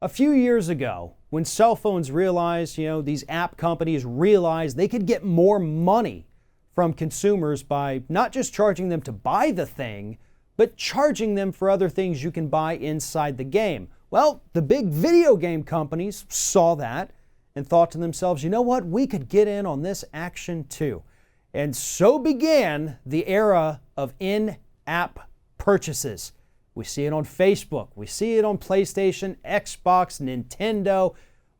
A few years ago, when cell phones realized, these app companies realized they could get more money from consumers by not just charging them to buy the thing, but charging them for other things you can buy inside the game. Well, the big video game companies saw that and thought to themselves, you know what, we could get in on this action too. And so began the era of in-app purchases. We see it on Facebook, we see it on PlayStation, Xbox, Nintendo,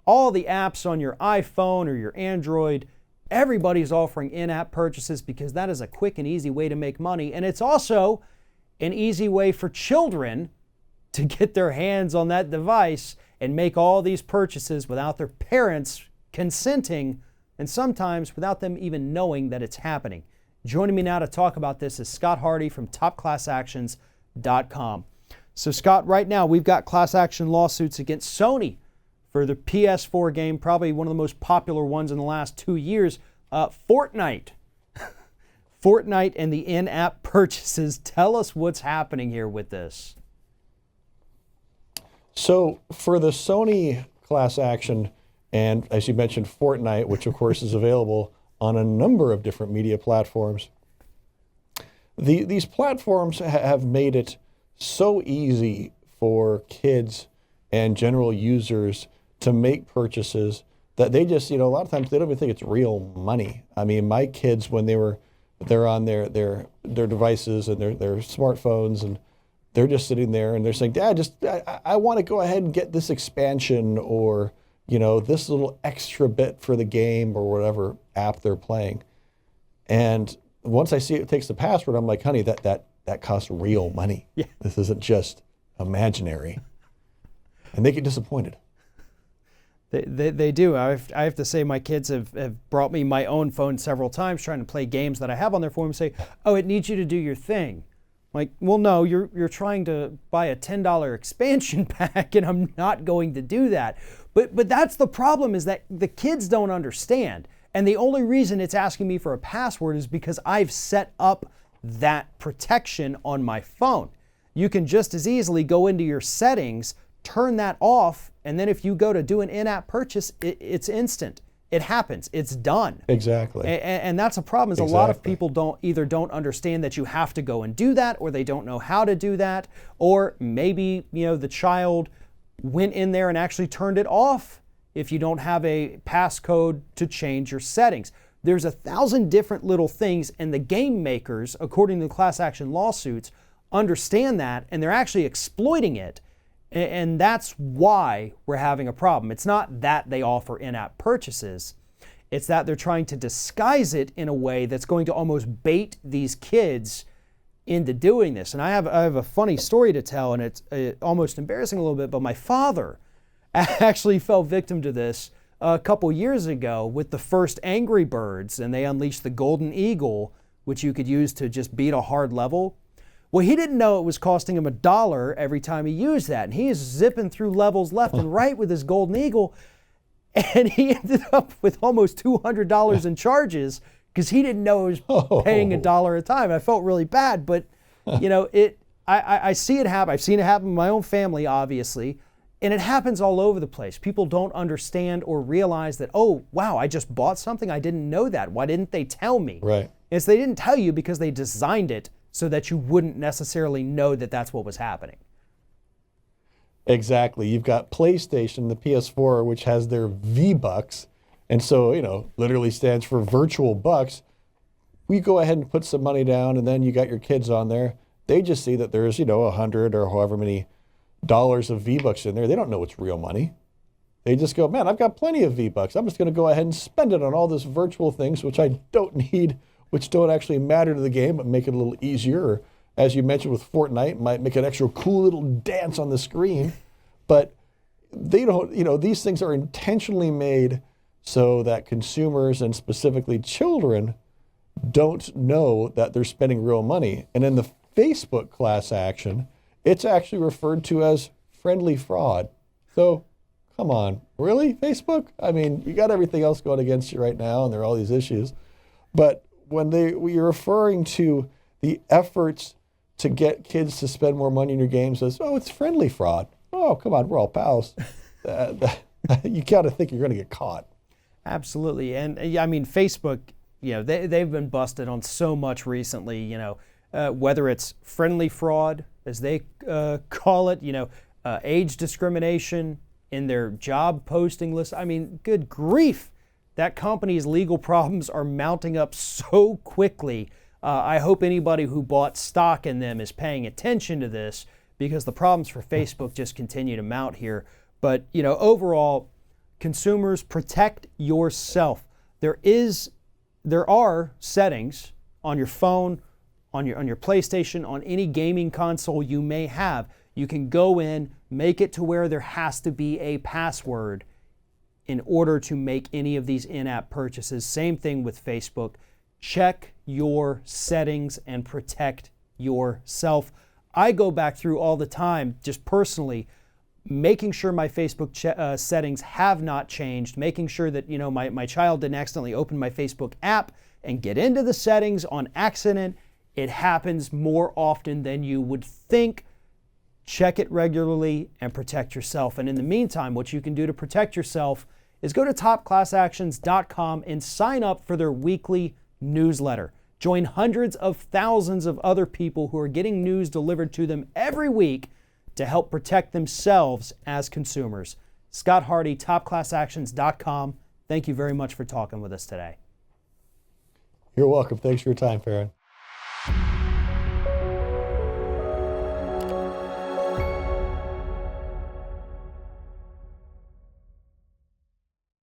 all the apps on your iPhone or your Android. Everybody's offering in-app purchases because that is a quick and easy way to make money. And it's also an easy way for children to get their hands on that device and make all these purchases without their parents consenting and sometimes without them even knowing that it's happening. Joining me now to talk about this is Scott Hardy from TopClassActions.com. So Scott, right now we've got class action lawsuits against Sony for the PS4 game, probably one of the most popular ones in the last 2 years, Fortnite. Fortnite and the in-app purchases. Tell us what's happening here with this. So for the Sony class action, and as you mentioned, Fortnite, which of course is available on a number of different media platforms, these platforms have made it so easy for kids and general users to make purchases that they just, a lot of times they don't even think it's real money. I mean, my kids, when they're on their devices and their smartphones, and they're just sitting there and they're saying, Dad, I want to go ahead and get this expansion or, this little extra bit for the game or whatever app they're playing. And once I see it takes the password, I'm like, honey, that costs real money. Yeah. This isn't just imaginary. And they get disappointed. They do. I have to say my kids have brought me my own phone several times trying to play games that I have on their phone and say, oh, it needs you to do your thing. Like, well, no, you're trying to buy a $10 expansion pack and I'm not going to do that. But that's the problem, is that the kids don't understand. And the only reason it's asking me for a password is because I've set up that protection on my phone. You can just as easily go into your settings, turn that off, and then if you go to do an in-app purchase, it's instant. It happens. It's done. Exactly. And that's a problem, is a lot of people don't understand that you have to go and do that, or they don't know how to do that, or maybe, the child went in there and actually turned it off if you don't have a passcode to change your settings. There's 1,000 different little things, and the game makers, according to class action lawsuits, understand that, and they're actually exploiting it. And that's why we're having a problem. It's not that they offer in-app purchases. It's that they're trying to disguise it in a way that's going to almost bait these kids into doing this. And I have a funny story to tell, and it's almost embarrassing a little bit, but my father actually fell victim to this a couple years ago with the first Angry Birds, and they unleashed the Golden Eagle, which you could use to just beat a hard level. Well, he didn't know it was costing him $1 every time he used that. And he is zipping through levels left and right with his Golden Eagle. And he ended up with almost $200 in charges because he didn't know he was paying $1 a time. I felt really bad, but I see it happen. I've seen it happen in my own family, obviously. And it happens all over the place. People don't understand or realize that, oh, wow, I just bought something. I didn't know that. Why didn't they tell me? Right. And so they didn't tell you because they designed it so that you wouldn't necessarily know that that's what was happening. Exactly. You've got PlayStation, the PS4, which has their V-Bucks, and so, literally stands for virtual bucks. We go ahead and put some money down, and then you got your kids on there. They just see that there's, 100 or however many dollars of V-Bucks in there. They don't know it's real money. They just go, man, I've got plenty of V-Bucks. I'm just going to go ahead and spend it on all this virtual things, which I don't need, which don't actually matter to the game, but make it a little easier. Or, as you mentioned with Fortnite, might make an extra cool little dance on the screen. But they don't, these things are intentionally made so that consumers, and specifically children, don't know that they're spending real money. And in the Facebook class action, it's actually referred to as friendly fraud. So, come on, really, Facebook? I mean, you got everything else going against you right now, and there are all these issues. But when you're referring to the efforts to get kids to spend more money in your games, as, oh, it's friendly fraud. Oh, come on, we're all pals. you got to think you're going to get caught. Absolutely. And I mean, Facebook, they've been busted on so much recently, whether it's friendly fraud, as they call it, age discrimination in their job posting list. I mean, good grief. That company's legal problems are mounting up so quickly. I hope anybody who bought stock in them is paying attention to this, because the problems for Facebook just continue to mount here. But, overall, consumers, protect yourself. There are settings on your phone, on your PlayStation, on any gaming console you may have. You can go in, make it to where there has to be a password in order to make any of these in-app purchases. Same thing with Facebook. Check your settings and protect yourself. I go back through all the time, just personally, making sure my Facebook settings have not changed, making sure that my child didn't accidentally open my Facebook app and get into the settings on accident. It happens more often than you would think. Check it regularly and protect yourself. And in the meantime, what you can do to protect yourself is go to topclassactions.com and sign up for their weekly newsletter. Join hundreds of thousands of other people who are getting news delivered to them every week to help protect themselves as consumers. Scott Hardy, topclassactions.com. Thank you very much for talking with us today. You're welcome. Thanks for your time, Farron.